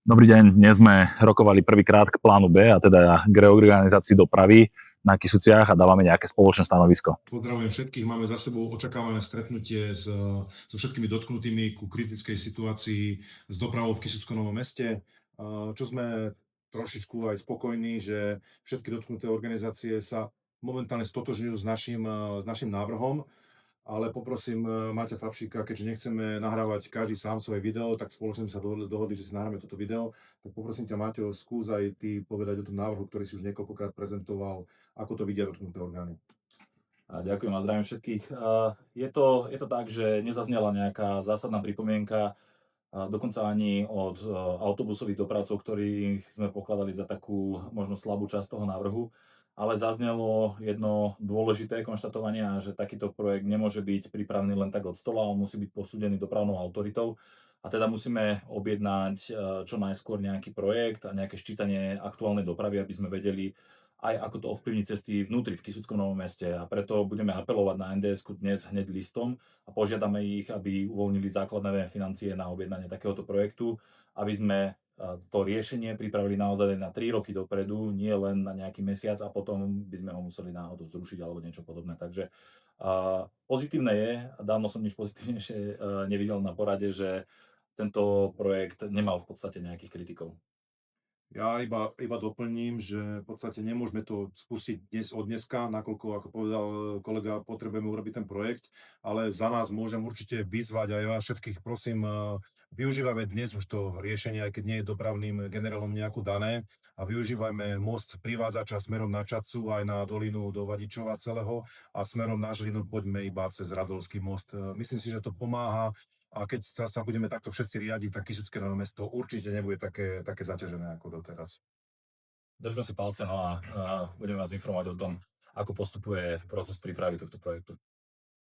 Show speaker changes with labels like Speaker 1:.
Speaker 1: Dobrý deň, dnes sme rokovali prvýkrát k plánu B, a teda k reorganizácii dopravy na Kysuciach a dávame nejaké spoločné stanovisko.
Speaker 2: Pozdravujem všetkých, máme za sebou očakávané stretnutie so všetkými dotknutými ku kritickej situácii s dopravou v Kysuckom Novom Meste, čo sme trošičku aj spokojní, že všetky dotknuté organizácie sa momentálne stotožňujú s našim návrhom, ale poprosím Maťa Fabšíka, keďže nechceme nahrávať každý sám svoje video, tak spoločne sme sa dohodli, že si nahráme toto video, tak poprosím ťa, Maťo, skús aj ty povedať o tom návrhu, ktorý si už niekoľkokrát prezentoval, ako to vidia dotknuté orgány.
Speaker 1: Ďakujem a zdravím všetkých. Je to tak, že nezaznela nejaká zásadná pripomienka, dokonca ani od autobusových dopravcov, ktorých sme pokladali za takú možno slabú časť toho návrhu, ale zaznelo jedno dôležité konštatovanie, že takýto projekt nemôže byť pripravený len tak od stola, on musí byť posúdený dopravnou autoritou. A teda musíme objednať čo najskôr nejaký projekt a nejaké ščítanie aktuálnej dopravy, aby sme vedeli aj ako to ovplyvní cesty vnútri v Kysuckom Novom Meste. A preto budeme apelovať na NDS-ku dnes hneď listom a požiadame ich, aby uvoľnili základné financie na objednanie takéhoto projektu, aby sme to riešenie pripravili naozaj na 3 roky dopredu, nie len na nejaký mesiac a potom by sme ho museli náhodou zrušiť alebo niečo podobné. Takže pozitívne je, a dávno som nič pozitívnejšie nevidel na porade, že tento projekt nemal v podstate nejakých kritikov.
Speaker 2: Ja iba doplním, že v podstate nemôžeme to spustiť dnes od dneska, nakoľko, ako povedal kolega, potrebujeme urobiť ten projekt, ale za nás môžem určite vyzvať aj vás všetkých, prosím, využívajme dnes už to riešenie, aj keď nie je dopravným generálom nejako dané, a využívajme most privádzača smerom na Čacu aj na dolinu do Vadičova celého, a smerom na Žilinu poďme iba cez Radolský most. Myslím si, že to pomáha, a keď sa budeme takto všetci riadiť, tak Kysucké Nové Mesto určite nebude také zaťažené ako doteraz.
Speaker 1: Držme si palce, no a budeme vás informovať o tom, ako postupuje proces prípravy tohto projektu.